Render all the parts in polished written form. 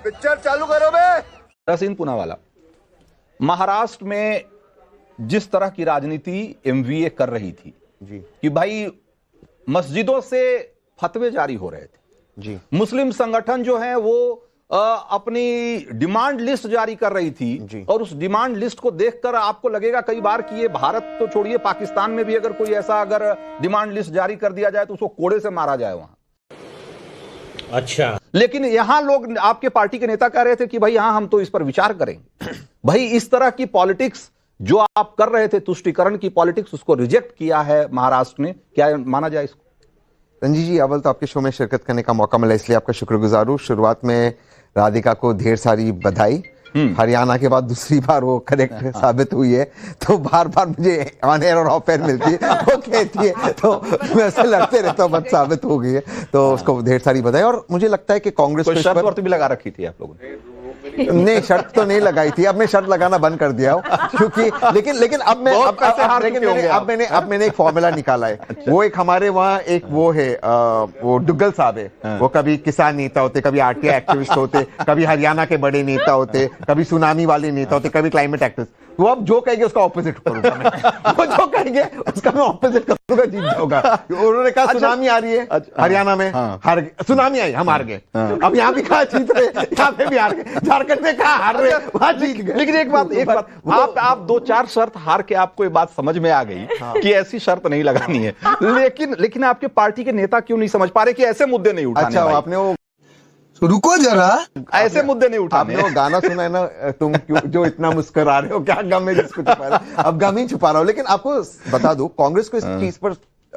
Picture चालू करो बे। तहसीन पूनावाला, महाराष्ट्र में जिस तरह की राजनीति एमवीए कर रही थी जी कि भाई मस्जिदों से फतवे जारी हो रहे थे जी मुस्लिम संगठन जो है वो अपनी डिमांड लिस्ट जारी कर रही थी जी। और उस डिमांड लिस्ट को देखकर आपको लगेगा कई बार कि ये भारत तो छोड़िए, पाकिस्तान में भी अगर कोई ऐसा अगर डिमांड लिस्ट जारी कर दिया जाए तो उसको कोड़े से मारा जाए वहां। अच्छा, लेकिन यहां लोग, आपके पार्टी के नेता कह रहे थे कि भाई यहां हम तो इस पर विचार करेंगे। भाई इस तरह की पॉलिटिक्स जो आप कर रहे थे, तुष्टीकरण की पॉलिटिक्स, उसको रिजेक्ट किया है महाराष्ट्र ने, क्या माना जाए इसको? रंजी जी, अव्वल तो आपके शो में शिरकत करने का मौका मिला इसलिए आपका शुक्रगुजार हूँ। शुरुआत में राधिका को ढेर सारी बधाई। हरियाणा के बाद दूसरी बार वो करेक्ट साबित हुई है, तो बार बार मुझे ऑन एयर और ऑफ एयर मिलती है, वो कहती है तो मैं ऐसे लड़ते रहता हूँ, बट साबित हो गई है, तो उसको ढेर सारी बधाई। और मुझे लगता है कि कांग्रेस कोई को शर्त वर्त भी लगा रखी थी आप लोगों ने? नहीं, शर्त तो नहीं लगाई थी। अब मैं शर्त लगाना बंद कर दिया हूँ, क्योंकि लेकिन अब मैं अब मैंने एक फॉर्मूला निकाला है। वो एक हमारे वहाँ एक वो है, वो डुग्गल साहब है, वो कभी किसान नेता होते, कभी आरटीआई एक्टिविस्ट होते, कभी हरियाणा के बड़े नेता होते, कभी सुनामी वाले नेता होते, कभी क्लाइमेट एक्टिविस्ट। वो अब जो कहेंगे उसका ऑपोजिट करूंगा मैं। वो जो कहेंगे उसका मैं ऑपोजिट करूंगा, जीत जाऊंगा। उन्होंने कहा सुनामी आ रही है हरियाणा में, हार गए। सुनामी आई, हम हार गए। अब यहाँ भी कहा जीत रहे, यहाँ पे भी हार गए। झारखंड में कहा हार रहे, वहां जीत गए। लेकिन एक बात, आप दो चार शर्त हार के आपको ये बात समझ में आ गई कि ऐसी शर्त नहीं लगानी है। लेकिन आपके पार्टी के नेता क्यों नहीं समझ पा रहे कि ऐसे मुद्दे नहीं उठाने? अच्छा, आपने वो रुको जरा, ऐसे मुद्दे नहीं उठाने। आपने वो गाना सुना है ना, तुम क्यों जो इतना मुस्कुरा रहे हो, क्या गम है जिसको छुपा रहे हो? अब गम ही छुपा रहा हूं। लेकिन आपको बता दूं, कांग्रेस को इस चीज पर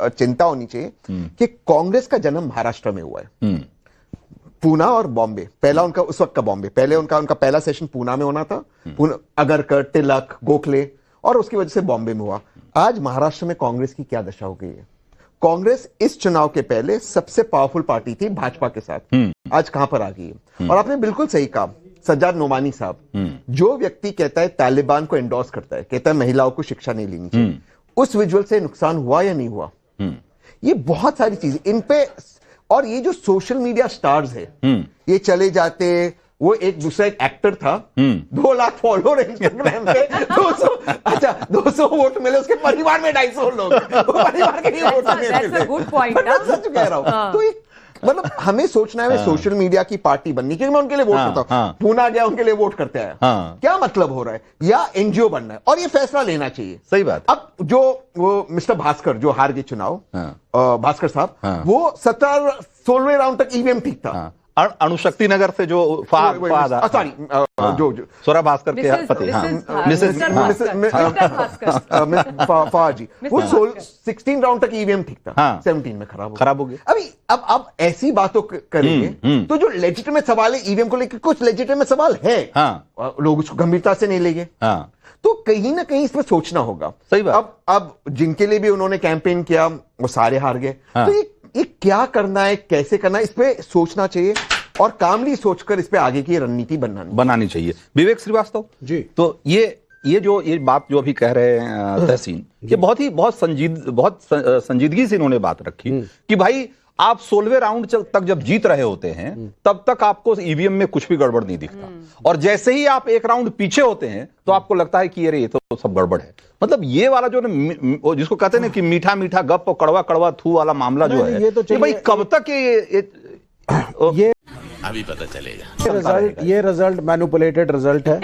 चिंता होनी चाहिए कि कांग्रेस का जन्म महाराष्ट्र में हुआ है, पूना और बॉम्बे। पहला उनका उस वक्त का बॉम्बे, पहले उनका पहला सेशन पूना में होना था, अगरकर, तिलक, गोखले, और उसकी वजह से बॉम्बे में हुआ। आज महाराष्ट्र में कांग्रेस की क्या दशा हो गई है? कांग्रेस इस चुनाव के पहले सबसे पावरफुल पार्टी थी भाजपा के साथ, आज कहां पर आ गई है? और आपने बिल्कुल सही कहा, सज्जाद नोमानी साहब, जो व्यक्ति कहता है तालिबान को एंडोर्स करता है, कहता है महिलाओं को शिक्षा नहीं लेनी चाहिए, उस विजुअल से नुकसान हुआ या नहीं हुआ? ये बहुत सारी चीजें इन पे, और ये जो सोशल मीडिया स्टार्स है, ये चले जाते, वो एक दूसरा एक एक्टर था, 2 लाख फॉलोअर इंस्टाग्राम पे, 200 वोट मिले, उसके परिवार में 250 लोग, वो परिवार के ही वोट मिले। सच कह रहा हूं। तो मतलब हमें सोचना है, सोशल मीडिया की पार्टी बननी, क्योंकि मैं उनके लिए वोट करता हूं। पूना गया, उनके लिए वोट करते हैं, क्या मतलब हो रहा है? या एनजीओ बनना है, और ये फैसला लेना चाहिए। सही बात। अब जो वो मिस्टर भास्कर जो हार गए चुनाव, भास्कर साहब, वो 16वें राउंड तक ईवीएम ठीक था। अणुशक्ति नगर से जो सॉरी, जो स्वरा भास्कर के पति, फवाद, वो 16 राउंड तक ईवीएम ठीक था, 17 में खराब हो गया। अभी अब ऐसी बातों करेंगे तो जो लेजिटिमेट सवाल है ईवीएम को लेकर, कुछ लेजिटिमेट सवाल है, लोग उसको गंभीरता से नहीं लेंगे, तो कहीं ना कहीं इसमें सोचना होगा। सही बात। अब जिनके लिए भी उन्होंने कैंपेन किया वो सारे हार गए, तो ये क्या करना है, कैसे करना है, इस पे सोचना चाहिए, और कामली सोचकर इस पे आगे की रणनीति बनानी चाहिए। विवेक श्रीवास्तव जी, तो ये बात जो अभी कह रहे हैं तहसीन, ये बहुत संजीदगी से इन्होंने बात रखी कि भाई आप 16वें राउंड तक जब जीत रहे होते हैं तब तक आपको ईवीएम में कुछ भी गड़बड़ नहीं दिखता, और जैसे ही आप एक राउंड पीछे होते हैं तो आपको लगता है कि ये तो सब गड़बड़ है। मतलब ये वाला जो जिसको कहते हैं ना कि मीठा मीठा गप और कड़वा कड़वा थू वाला मामला जो है, ये तो भाई कब तक ये अभी पता चलेगा। ये रिजल्ट मैनिपुलेटेड रिजल्ट है।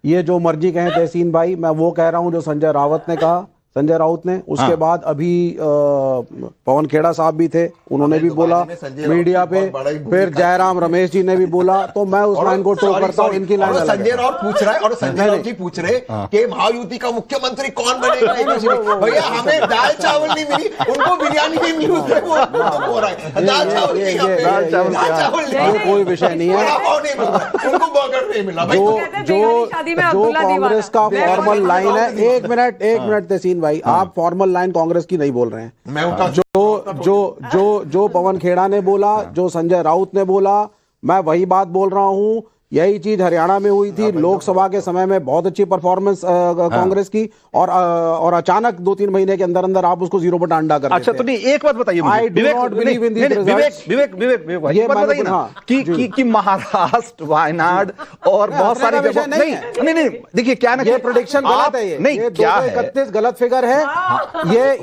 ये जो मर्जी कहें तहसीन भाई, मैं वो कह रहा हूं जो संजय राउत ने, उसके बाद अभी पवन खेड़ा साहब भी थे, उन्होंने भी बोला मीडिया पे, फिर जयराम रमेश जी ने भी बोला, तो मैं उस लाइन को टो करता हूँ, इनकी लाइन संजय राउत पूछ रहा है, और संजय राउत जी पूछ रहे कि महायुति का मुख्यमंत्री कौन बनेगा। भैया हमें दाल चावल नहीं मिली, उनको बिरयानी नहीं मिली, हो रहा है दाल चावल, कोई विषय नहीं है, उनको बर्गर नहीं मिला। जो कांग्रेस का फॉर्मल लाइन है, एक मिनट तहसीन भाई, आप फॉर्मल लाइन कांग्रेस की नहीं बोल रहे हैं। जो पवन खेड़ा ने बोला, जो संजय राउत ने बोला, मैं वही बात बोल रहा हूं यही चीज हरियाणा में हुई थी। लोकसभा के समय में बहुत अच्छी परफॉर्मेंस कांग्रेस की, और अचानक 2-3 महीने के अंदर अंदर आप उसको 0 पर अंडा कर अच्छा, तो नहीं, एक बात बताइए मुझे, विवेक, कि महाराष्ट्र, वायनाड और बहुत सारी जगह नहीं, देखिए क्या ना, ये प्रेडिक्शन गलत है, ये नहीं, क्या है 31 गलत फिगर है।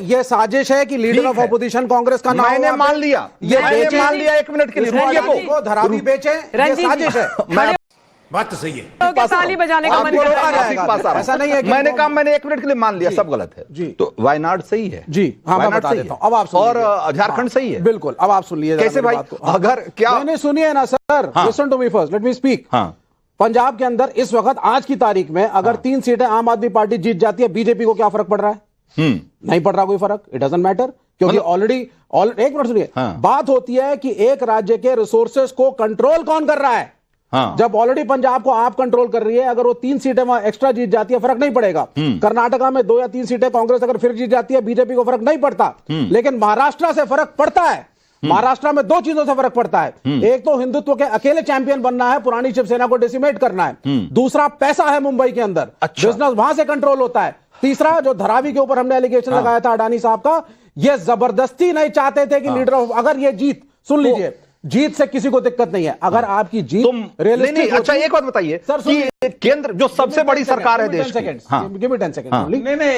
ये साजिश है कि लीडर ऑफ अपोजिशन कांग्रेस का नाम मैंने मान लिया, ये मान लिया, 1 मिनट के लिए धरावी बेचे, ये साजिश है। बात तो सही है। ताली बजाने का मन कर रहा है। ऐसा नहीं है। मैंने कहा, मैंने 1 मिनट के लिए मान लिया, सब गलत है जी। तो वायनाड सही है जी, हाँ, मैं बता देता हूं, अब आप और झारखंड सही है, बिल्कुल। अब आप सुन लीजिए कैसे भाई, अगर क्या नहीं सुनिए ना sir, listen to me first, let me speak. Punjab के अंदर इस वक्त आज की तारीख में अगर 3 सीटें आम आदमी पार्टी जीत जाती है, बीजेपी को क्या फर्क पड़ रहा है? नहीं पड़ रहा कोई फर्क, इट डजंट मैटर, क्योंकि ऑलरेडी एक मिनट सुनिए, बात होती है कि एक राज्य के रिसोर्सेज को कंट्रोल कौन कर रहा है। जब ऑलरेडी पंजाब को आप कंट्रोल कर रही है, अगर वो 3 सीटें एक्स्ट्रा जीत जाती है, फर्क नहीं पड़ेगा। कर्नाटका में 2 या 3 सीटें कांग्रेस अगर फिर जीत जाती है, बीजेपी को फर्क नहीं पड़ता। लेकिन महाराष्ट्र से फर्क पड़ता है। महाराष्ट्र में 2 चीजों से फर्क पड़ता है, एक तो हिंदुत्व के अकेले चैंपियन बनना है, पुरानी शिवसेना को डिसिमेट करना है। दूसरा पैसा है मुंबई के अंदर, बिजनेस वहां से कंट्रोल होता है। तीसरा, जो धरावी के ऊपर हमने एलिगेशन लगाया था अडानी साहब का, ये जबरदस्ती नहीं चाहते थे कि लीडर ऑफ, अगर ये जीत, सुन लीजिए, जीत से किसी को दिक्कत नहीं है, अगर आपकी जीत नहीं, अच्छा एक बात बताइए कि केंद्र जो सबसे बड़ी सरकार है देश की, गिव मी 10 सेकंड,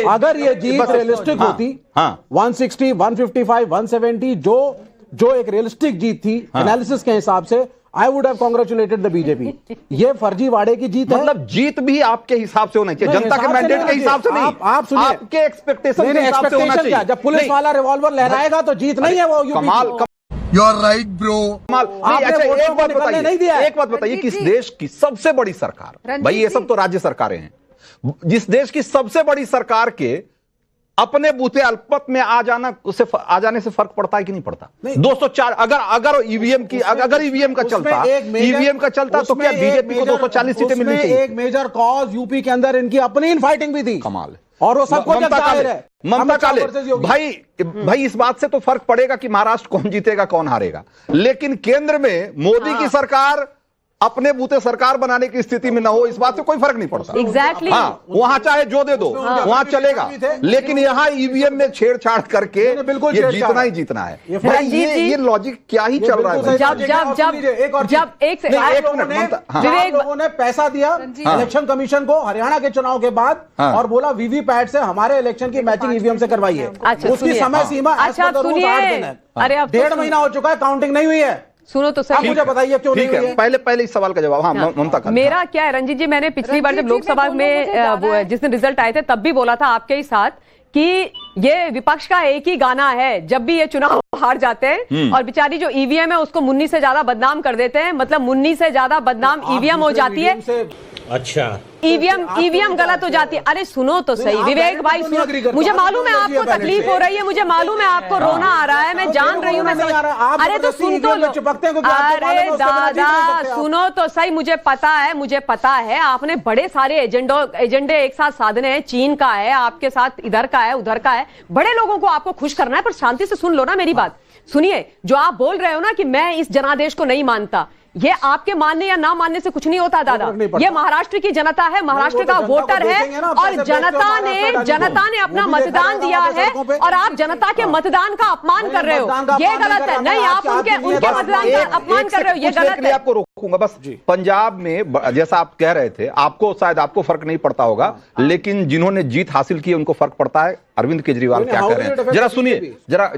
अगर ये जीत रियलिस्टिक होती, 160, 155, 170, जो एक रियलिस्टिक जीत थी एनालिसिस के हिसाब से, I would have congratulated the BJP. ये फर्जी वाड़े की जीत है, मतलब जीत भी आपके हिसाब से होना चाहिए, जनता के मैंडेट के हिसाब से नहीं, आप सुनिए, आपके एक्सपेक्टेशन के हिसाब से होना चाहिए। जब पुलिस वाला रिवॉल्वर लहराएगा तो जीत नहीं है वो। कमाल, यू आर राइट ब्रो। अच्छा एक बात बताइए, किस देश की सबसे बड़ी सरकार, भाई ये सब तो राज्य सरकारें हैं, जिस देश की सबसे बड़ी सरकार के अपने बूथे अल्पमत में आ जाने से फर्क पड़ता है कि नहीं पड़ता? 204 अगर ईवीएम का चलता तो क्या बीजेपी को 240 सीटें मिलनी चाहिए? एक मेजर कॉज यूपी के अंदर इनकी अपनी इनफाइटिंग भी थी, कमाल, और वो सबको ममता काले, भाई इस बात से तो फर्क पड़ेगा कि महाराष्ट्र कौन जीतेगा कौन हारेगा, लेकिन केंद्र में मोदी की सरकार अपने बूते सरकार बनाने की स्थिति में ना हो, इस बात से कोई फर्क नहीं पड़ता। एग्जैक्टली, वहां चाहे जो दे दो, वहां चलेगा, लेकिन यहाँ ईवीएम में छेड़छाड़ करके बिल्कुल ये जीतना ही जीतना है। भाई ये लॉजिक क्या ही चल रहा है? जब लोगों ने पैसा दिया इलेक्शन कमीशन को हरियाणा के चुनाव के बाद, और बोला वीवीपैट से हमारे इलेक्शन की मैचिंग ईवीएम से करवाइए, उसकी समय सीमा 8 दिन है। अरे 1.5 महीना हो चुका है, काउंटिंग नहीं हुई है। सुनो तो सही, मुझे बताइए क्यों नहीं हुई है? पहले इस सवाल का जवाब ममता का। मेरा क्या है रंजीत जी, मैंने पिछली बार जब लोकसभा में जिस दिन रिजल्ट आए थे तब भी बोला था आपके ही साथ कि ये विपक्ष का एक ही गाना है, जब भी ये चुनाव हार जाते हैं और बेचारी जो ईवीएम है उसको मुन्नी से ज्यादा बदनाम कर देते हैं, मतलब मुन्नी से ज्यादा बदनाम ईवीएम हो जाती है। अच्छा, ईवीएम गलत हो जाती है। अरे सुनो तो सही विवेक भाई, सुनो, मुझे मालूम है आपको तकलीफ हो रही है, मुझे मालूम है आपको रोना आ रहा है, मैं जान रही हूँ, मैं अरे तो सुन तो लो, अरे दादा सुनो तो सही, मुझे पता है आपने बड़े सारे एजेंडे एक साथ साधने हैं, चीन का है आपके साथ, इधर का है उधर का है, बड़े लोगों को आपको खुश करना है, पर शांति से सुन लो ना मेरी बात। सुनिए, जो आप बोल रहे हो ना कि मैं इस जनादेश को नहीं मानता, ये आपके मानने या ना मानने से कुछ नहीं होता दादा, ये महाराष्ट्र की जनता है, महाराष्ट्र का वोटर है, और जनता ने अपना मतदान दिया है, और आप जनता के मतदान का अपमान कर रहे हो, ये गलत है। नहीं, आप उनके मतदान का अपमान कर रहे हो, ये गलत है। आपको रोकूंगा बस, पंजाब में जैसा आप कह रहे थे, शायद आपको फर्क नहीं पड़ता होगा, लेकिन जिन्होंने जीत हासिल की उनको फर्क पड़ता है। अरविंद केजरीवाल क्या कह रहे हैं, जरा सुनिए, जरा